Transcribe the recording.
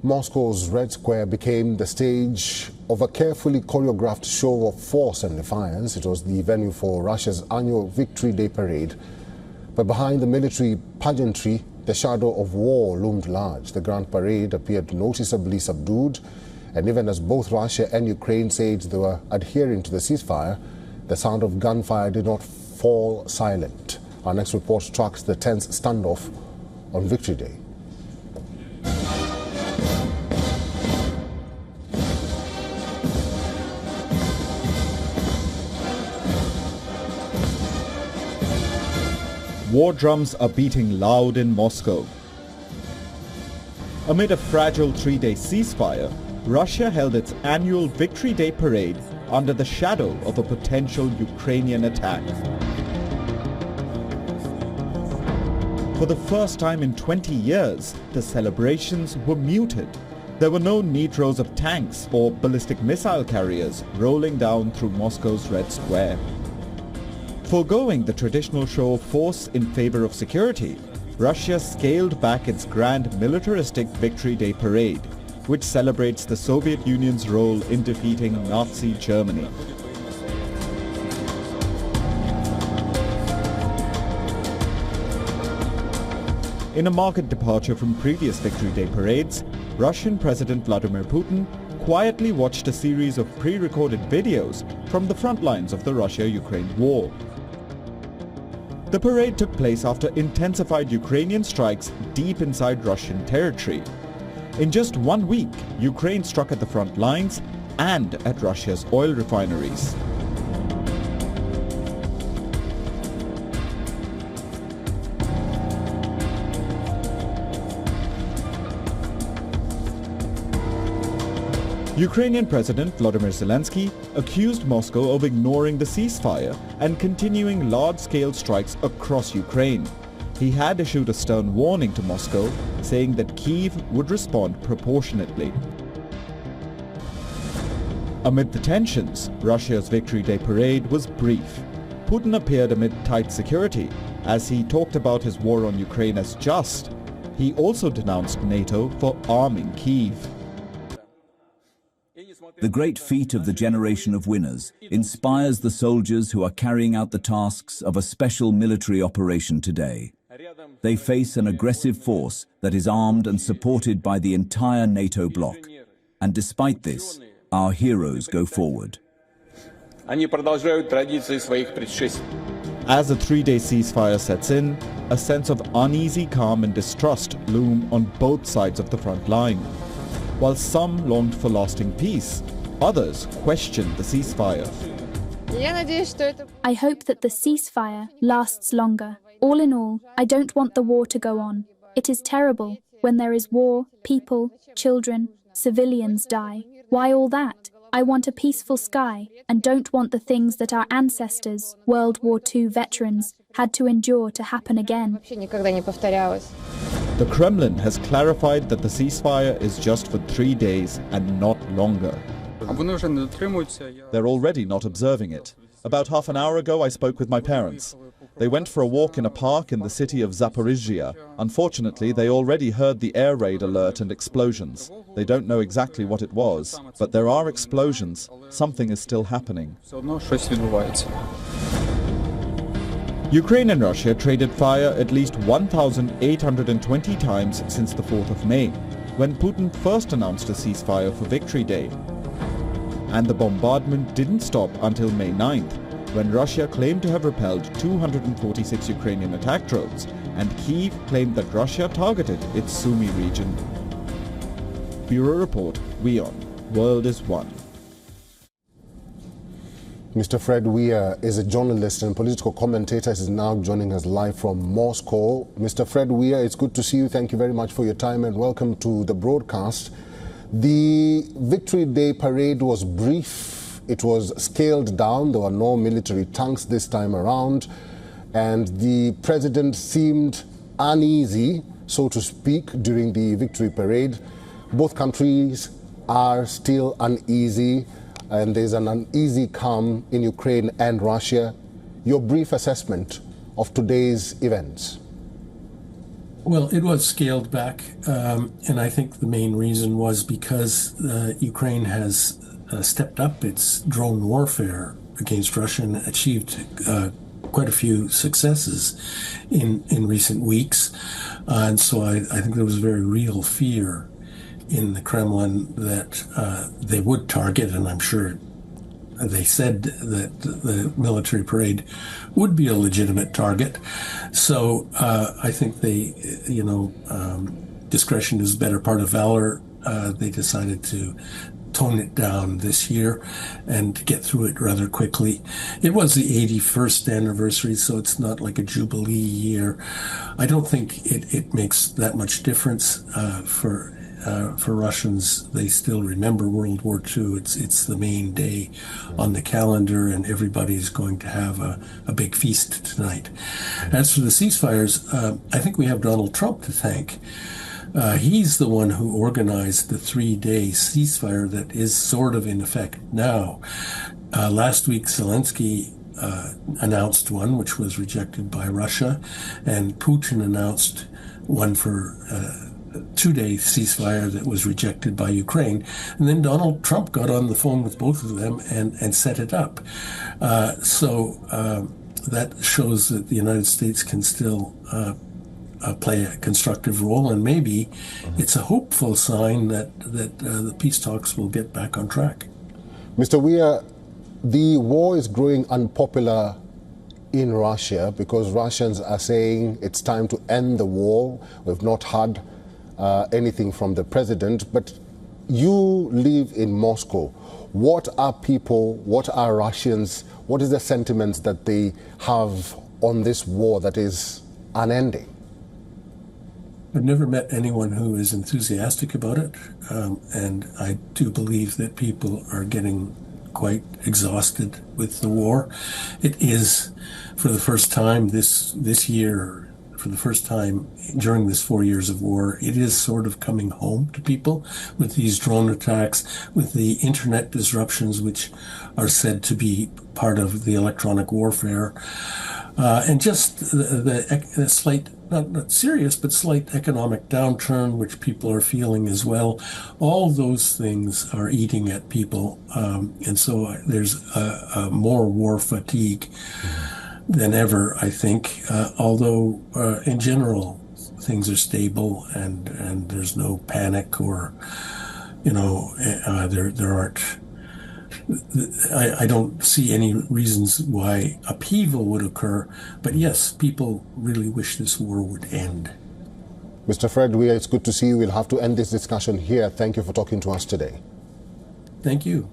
Moscow's Red Square became the stage of a carefully choreographed show of force and defiance. It was the venue for Russia's annual Victory Day parade. But behind the military pageantry, the shadow of war loomed large. The Grand Parade appeared noticeably subdued, and even as both Russia and Ukraine said they were adhering to the ceasefire, the sound of gunfire did not fall silent. Our next report tracks the tense standoff on Victory Day. War drums are beating loud in Moscow. Amid a fragile three-day ceasefire, Russia held its annual Victory Day parade under the shadow of a potential Ukrainian attack. For the first time in 20 years, the celebrations were muted. There were no neat rows of tanks or ballistic missile carriers rolling down through Moscow's Red Square. Foregoing the traditional show of force in favor of security, Russia scaled back its grand militaristic Victory Day parade, which celebrates the Soviet Union's role in defeating Nazi Germany. In a marked departure from previous Victory Day parades, Russian President Vladimir Putin quietly watched a series of pre-recorded videos from the front lines of the Russia-Ukraine war. The parade took place after intensified Ukrainian strikes deep inside Russian territory. In just 1 week, Ukraine struck at the front lines and at Russia's oil refineries. Ukrainian President Vladimir Zelensky accused Moscow of ignoring the ceasefire and continuing large-scale strikes across Ukraine. He had issued a stern warning to Moscow, saying that Kyiv would respond proportionately. Amid the tensions, Russia's Victory Day parade was brief. Putin appeared amid tight security. As he talked about his war on Ukraine as just, he also denounced NATO for arming Kyiv. The great feat of the generation of winners inspires the soldiers who are carrying out the tasks of a special military operation today. They face an aggressive force that is armed and supported by the entire NATO bloc. And despite this, our heroes go forward. As the three-day ceasefire sets in, a sense of uneasy calm and distrust loom on both sides of the front line. While some longed for lasting peace, others questioned the ceasefire. I hope that the ceasefire lasts longer. All in all, I don't want the war to go on. It is terrible. When there is war, people, children, civilians die. Why all that? I want a peaceful sky and don't want the things that our ancestors, World War II veterans, had to endure to happen again. The Kremlin has clarified that the ceasefire is just for 3 days and not longer. They're already not observing it. About half an hour ago, I spoke with my parents. They went for a walk in a park in the city of Zaporizhzhia. Unfortunately, they already heard the air raid alert and explosions. They don't know exactly what it was, but there are explosions. Something is still happening. Ukraine and Russia traded fire at least 1,820 times since the 4th of May, when Putin first announced a ceasefire for Victory Day. And the bombardment didn't stop until May 9th, when Russia claimed to have repelled 246 Ukrainian attack drones, and Kyiv claimed that Russia targeted its Sumy region. Bureau Report, WION, World is One. Mr. Fred Weir is a journalist and political commentator. He is now joining us live from Moscow. Mr. Fred Weir, it's good to see you. Thank you very much for your time and welcome to the broadcast. The Victory Day parade was brief. It was scaled down. There were no military tanks this time around. And the president seemed uneasy, so to speak, during the Victory Parade. Both countries are still uneasy, and there's an uneasy calm in Ukraine and Russia. Your brief assessment of today's events. Well, it was scaled back, and I think the main reason was because Ukraine has stepped up its drone warfare against Russia and achieved quite a few successes in recent weeks. And so I think there was very real fear in the Kremlin that they would target, and I'm sure they said that the military parade would be a legitimate target. So I think they, discretion is the better part of valor. They decided to tone it down this year and get through it rather quickly. It was the 81st anniversary, so it's not like a jubilee year. I don't think it makes that much difference for Russians. They still remember World War II. It's the main day on the calendar, and everybody's going to have a big feast tonight. As for the ceasefires, I think we have Donald Trump to thank. He's the one who organized the 3-day ceasefire that is sort of in effect now. Last week, Zelensky announced one, which was rejected by Russia, and Putin announced one for 2-day ceasefire that was rejected by Ukraine. And then Donald Trump got on the phone with both of them and set it up. So that shows that the United States can still play a constructive role, and maybe it's a hopeful sign that the peace talks will get back on track. Mr. Weir, the war is growing unpopular in Russia because Russians are saying it's time to end the war. We've not had anything from the president, but you live in Moscow. What are people, what are Russians, what is the sentiments that they have on this war that is unending? I've never met anyone who is enthusiastic about it, and I do believe that people are getting quite exhausted with the war. It is, for the first time this year, for the first time during this 4 years of war, it is sort of coming home to people with these drone attacks, with the internet disruptions, which are said to be part of the electronic warfare, and just the slight, not serious, but slight economic downturn, which people are feeling as well. All those things are eating at people, and so there's more war fatigue than ever, I think, although in general things are stable and there's no panic or, there aren't, I don't see any reasons why upheaval would occur, but yes, people really wish this war would end. Mr. Fred Weir, it's good to see you. We'll have to end this discussion here. Thank you for talking to us today. Thank you.